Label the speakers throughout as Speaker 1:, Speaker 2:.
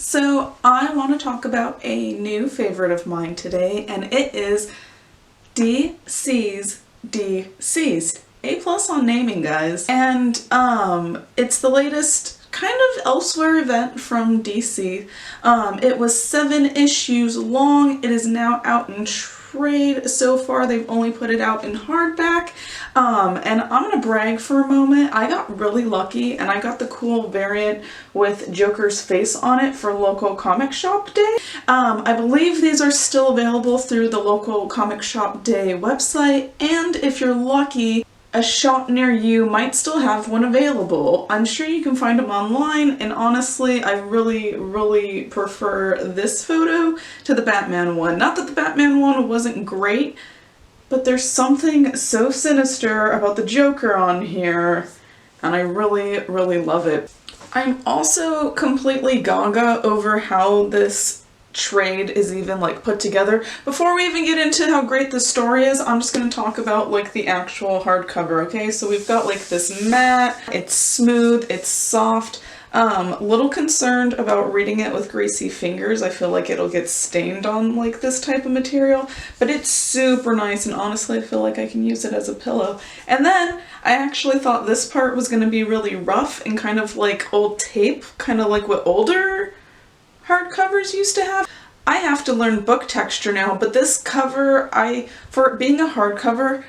Speaker 1: So I want to talk about a new favorite of mine today, and it is Dceased. A+ on naming, guys. And it's the latest kind of elsewhere event from DC. It was 7 issues long. It is now out in trade. So far they've only put it out in hardback. And I'm gonna brag for a moment. I got really lucky and I got the cool variant with Joker's face on it for local comic shop day. I believe these are still available through the local comic shop day website, and if you're lucky, a shop near you might still have one available. I'm sure you can find them online, and honestly, I really prefer this photo to the Batman one. Not that the Batman one wasn't great, but there's something so sinister about the Joker on here, and I really love it. I'm also completely gaga over how this trade is even like put together. Before we even get into how great the story is, I'm just going to talk about like the actual hardcover, okay? So we've got like this matte, it's smooth, it's soft. Little concerned about reading it with greasy fingers. I feel like it'll get stained on like this type of material, but it's super nice, and honestly I feel like I can use it as a pillow. And then I actually thought this part was going to be really rough and kind of like old tape, kind of like what older hardcovers used to have. I have to learn book texture now, but this cover, for it being a hardcover,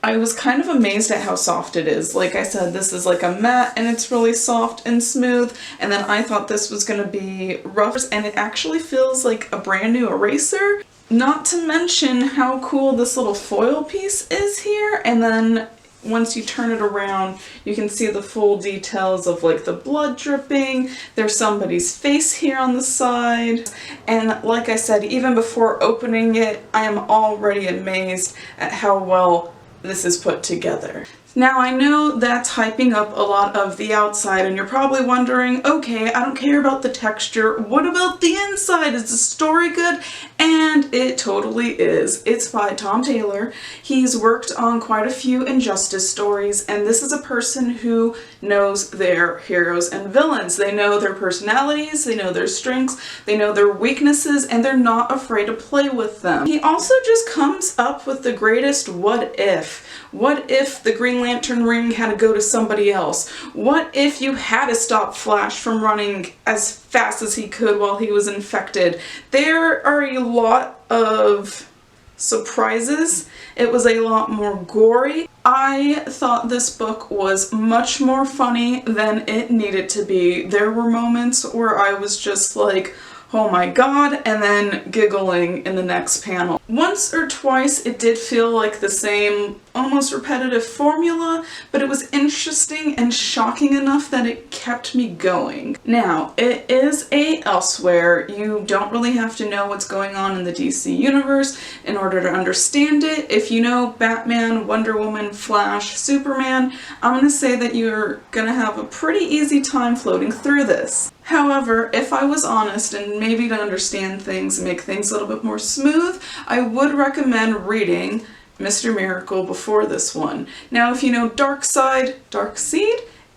Speaker 1: I was kind of amazed at how soft it is. Like I said, this is like a matte and it's really soft and smooth, and then I thought this was going to be rough, and it actually feels like a brand new eraser. Not to mention how cool this little foil piece is here, and then once you turn it around, you can see the full details of like the blood dripping. There's somebody's face here on the side. And like I said, even before opening it, I am already amazed at how well this is put together. Now I know that's hyping up a lot of the outside, and you're probably wondering, okay, I don't care about the texture, what about the inside? Is the story good? And it totally is. It's by Tom Taylor. He's worked on quite a few Injustice stories, and this is a person who knows their heroes and villains. They know their personalities, they know their strengths, they know their weaknesses, and they're not afraid to play with them. He also just comes up with the greatest what if. What if the Green Lantern ring had to go to somebody else? What if you had to stop Flash from running as fast as he could while he was infected? There are a lot of surprises. It was a lot more gory. I thought this book was much more funny than it needed to be. There were moments where I was just like, oh my god, and then giggling in the next panel. Once or twice it did feel like the same, almost repetitive formula, but it was interesting and shocking enough that it kept me going. Now, it is a elsewhere. You don't really have to know what's going on in the DC universe in order to understand it. If you know Batman, Wonder Woman, Flash, Superman, I'm gonna say that you're gonna have a pretty easy time floating through this. However, if I was honest and maybe to understand things and make things a little bit more smooth, I would recommend reading Mr. Miracle before this one. Now, if you know Darkseid,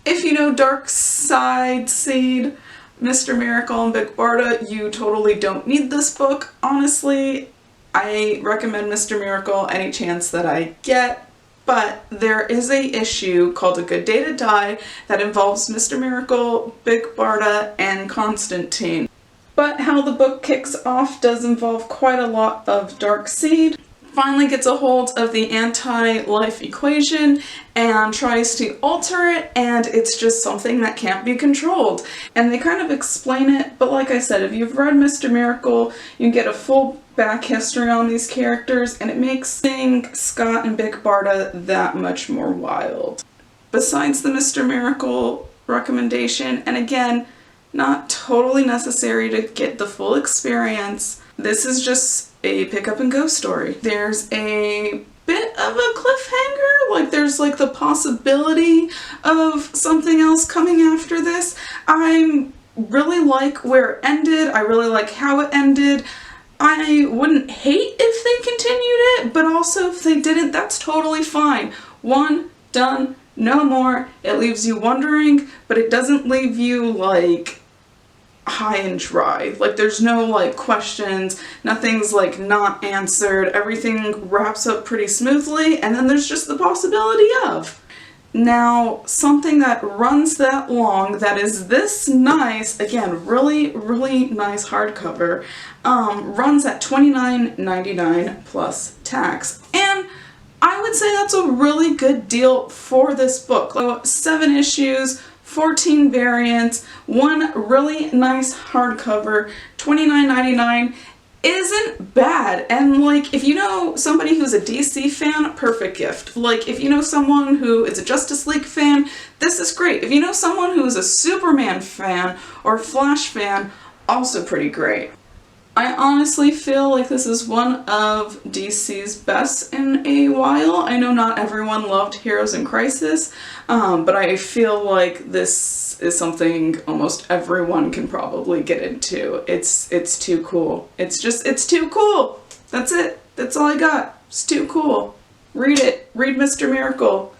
Speaker 1: if you know Seed, Mr. Miracle and Big Barda, you totally don't need this book. Honestly, I recommend Mr. Miracle any chance that I get. But there is a issue called A Good Day to Die that involves Mr. Miracle, Big Barda, and Constantine. But how the book kicks off does involve quite a lot of Darkseid. Finally gets a hold of the anti-life equation and tries to alter it, and it's just something that can't be controlled. And they kind of explain it, but like I said, if you've read Mr. Miracle, you get a full back history on these characters, and it makes seeing Scott and Big Barda that much more wild. Besides the Mr. Miracle recommendation, and again, not totally necessary to get the full experience, this is just a pick up and go story. There's a bit of a cliffhanger, like there's like the possibility of something else coming after this. I really like where it ended, I really like how it ended. I wouldn't hate if they continued it, but also if they didn't, that's totally fine. One, done, no more. It leaves you wondering, but it doesn't leave you like high and dry. Like there's no like questions, nothing's like not answered, everything wraps up pretty smoothly, and then there's just the possibility of. Now, something that runs that long, that is this nice, again, really, really nice hardcover, runs at $29.99 plus tax. And I would say that's a really good deal for this book. So 7 issues, 14 variants, one really nice hardcover, $29.99 isn't bad. And like, if you know somebody who's a DC fan, perfect gift. Like, if you know someone who is a Justice League fan, this is great. If you know someone who is a Superman fan or Flash fan, also pretty great. I honestly feel like this is one of DC's best in a while. I know not everyone loved Heroes in Crisis, but I feel like this is something almost everyone can probably get into. It's too cool. It's too cool. That's it. That's all I got. It's too cool. Read it. Read Mr. Miracle.